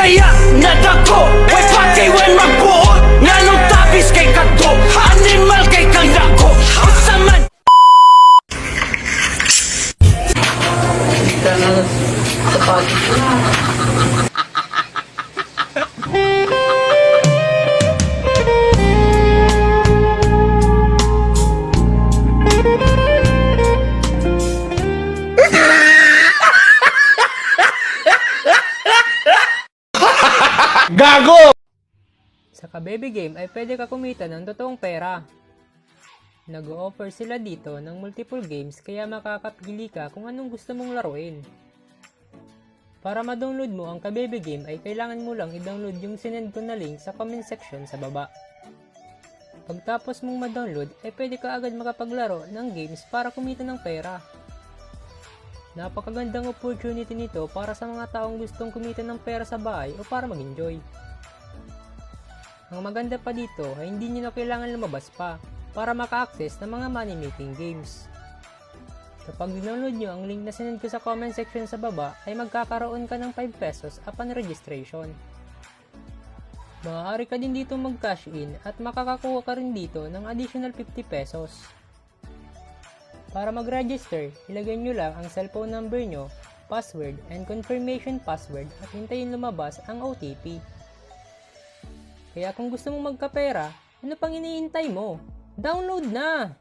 saya na dako, way pati when magbuot. Nga nung tapis kay kadto, animal kay kang dako. Usa man Gago! Sa Kabebe Game ay pwede ka kumita ng totoong pera. Nag-o-offer sila dito ng multiple games kaya makakapili ka kung anong gusto mong laruin. Para ma-download mo ang Kabebe Game ay kailangan mo lang i-download yung sinend ko na link sa comment section sa baba. Pagtapos mong ma-download ay pwede ka agad makapaglaro ng games para kumita ng pera. Napakagandang opportunity nito para sa mga taong gustong kumita ng pera sa bahay o para mag-enjoy. Ang maganda pa dito ay hindi nyo na kailangan lumabas pa para maka-access ng mga money-making games. Kapag download nyo ang link na sinend ko sa comment section sa baba ay magkakaroon ka ng 5 pesos upon registration. Maaari ka din dito mag-cash in at makakakuha ka rin dito ng additional 50 pesos. Para mag-register, ilagay nyo lang ang cellphone number nyo, password, and confirmation password at hintayin lumabas ang OTP. Kaya kung gusto mong magkapera, ano pang hinihintay mo? Download na!